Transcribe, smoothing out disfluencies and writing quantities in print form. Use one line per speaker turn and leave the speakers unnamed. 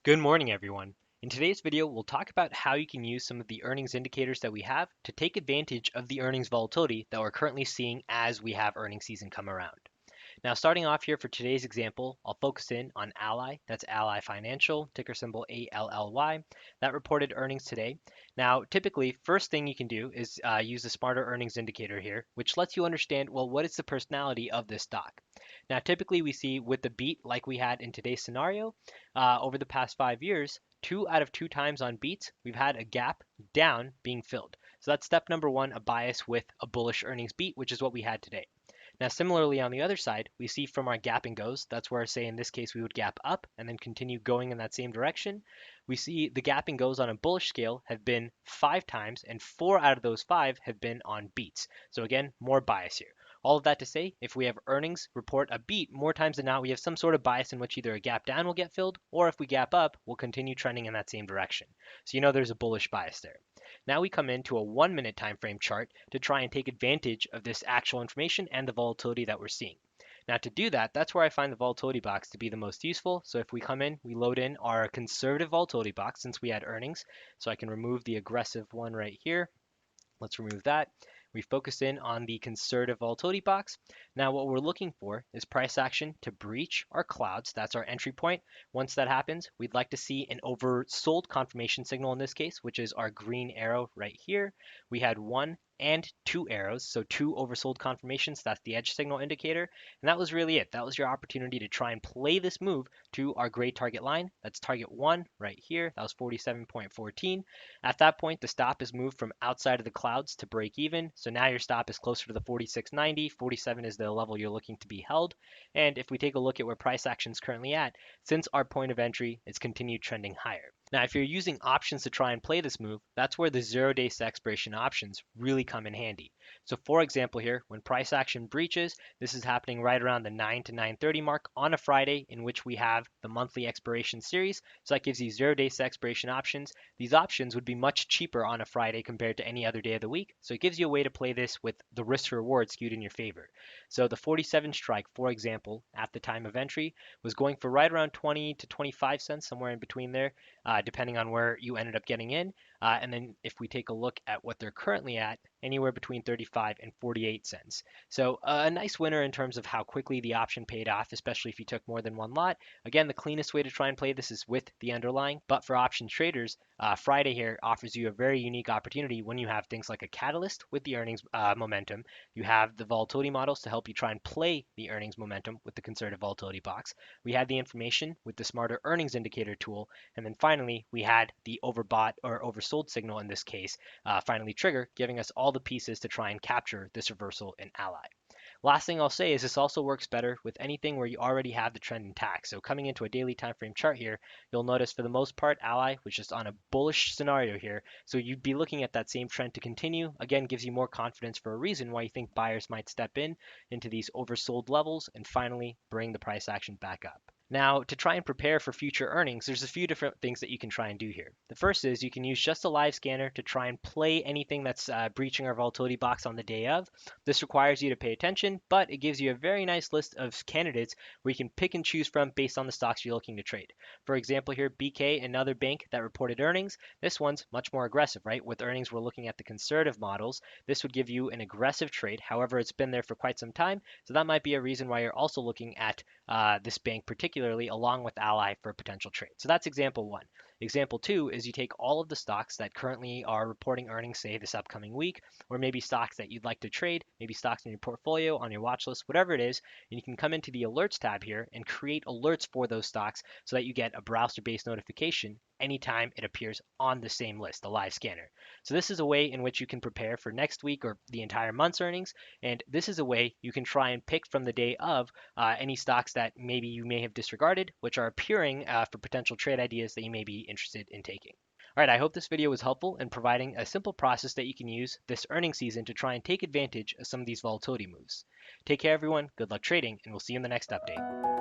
Good morning, everyone. In today's video, we'll talk about how you can use some of the earnings indicators that we have to take advantage of the earnings volatility that we're currently seeing as we have earnings season come around. Now, starting off here for today's example, I'll focus in on Ally. That's Ally Financial, ticker symbol ALLY. That reported earnings today. Now, typically, first thing you can do is use the Smarter Earnings Indicator here, which lets you understand, well, what is the personality of this stock? Now, typically, we see with the beat like we had in today's scenario, over the past 5 years, 2 out of 2 times on beats, we've had a gap down being filled. So that's step number one, a bias with a bullish earnings beat, which is what we had today. Now, similarly on the other side, we see from our gap and goes, that's where, say, in this case, we would gap up and then continue going in that same direction. We see the gap and goes on a bullish scale have been 5 times, and 4 out of those 5 have been on beats. So again, more bias here. All of that to say, if we have earnings report a beat, more times than not, we have some sort of bias in which either a gap down will get filled, or if we gap up, we'll continue trending in that same direction. So you know there's a bullish bias there. Now we come into a 1 minute time frame chart to try and take advantage of this actual information and the volatility that we're seeing. Now to do that, that's where I find the volatility box to be the most useful. So if we come in, we load in our conservative volatility box since we had earnings. So I can remove the aggressive one right here. Let's remove that. We focus in on the conservative volatility box. Now what we're looking for is price action to breach our clouds. That's our entry point. Once that happens, we'd like to see an oversold confirmation signal in this case, which is our green arrow right here. We had 1 and 2 arrows, so 2 oversold confirmations. That's the edge signal indicator. And that was really it. That was your opportunity to try and play this move to our gray target line. That's target 1 right here. That was 47.14. At that point, the stop is moved from outside of the clouds to break even. So now your stop is closer to the 46.90. 47 is the level you're looking to be held. And if we take a look at where price action is currently at, since our point of entry, it's continued trending higher. Now, if you're using options to try and play this move, that's where the 0 day expiration options really come in handy. So for example here, when price action breaches, this is happening right around the 9 to 9:30 mark on a Friday in which we have the monthly expiration series. So that gives you 0 day expiration options. These options would be much cheaper on a Friday compared to any other day of the week. So it gives you a way to play this with the risk to reward skewed in your favor. So the 47 strike, for example, at the time of entry was going for right around 20 to 25 cents, somewhere in between there, depending on where you ended up getting in. And then if we take a look at what they're currently at, anywhere between 35 and 48 cents. So a nice winner in terms of how quickly the option paid off, especially if you took more than one lot. Again, the cleanest way to try and play this is with the underlying, but for option traders, Friday here offers you a very unique opportunity when you have things like a catalyst with the earnings momentum. You have the volatility models to help you try and play the earnings momentum with the conservative volatility box. We had the information with the smarter earnings indicator tool. And then finally, we had the overbought or oversold signal in this case finally trigger, giving us all the pieces to try and capture this reversal in Ally. Last thing I'll say is this also works better with anything where you already have the trend intact. So coming into a daily time frame chart here, you'll notice for the most part, Ally was just on a bullish scenario here. So you'd be looking at that same trend to continue. Again, gives you more confidence for a reason why you think buyers might step in into these oversold levels and finally bring the price action back up. Now, to try and prepare for future earnings, there's a few different things that you can try and do here. The first is you can use just a live scanner to try and play anything that's breaching our volatility box on the day of. This requires you to pay attention, but it gives you a very nice list of candidates where you can pick and choose from based on the stocks you're looking to trade. For example here, BK, another bank that reported earnings. This one's much more aggressive, right? With earnings, we're looking at the conservative models. This would give you an aggressive trade. However, it's been there for quite some time, so that might be a reason why you're also looking at this bank particularly along with Ally for a potential trade. So that's example one. Example two is you take all of the stocks that currently are reporting earnings, say this upcoming week, or maybe stocks that you'd like to trade, maybe stocks in your portfolio, on your watch list, whatever it is, and you can come into the alerts tab here and create alerts for those stocks so that you get a browser-based notification anytime it appears on the same list, the live scanner. So this is a way in which you can prepare for next week or the entire month's earnings, and this is a way you can try and pick from the day of any stocks that maybe you may have disregarded, which are appearing for potential trade ideas that you may be interested in taking. All right, I hope this video was helpful in providing a simple process that you can use this earnings season to try and take advantage of some of these volatility moves. Take care, everyone. Good luck trading, and we'll see you in the next update.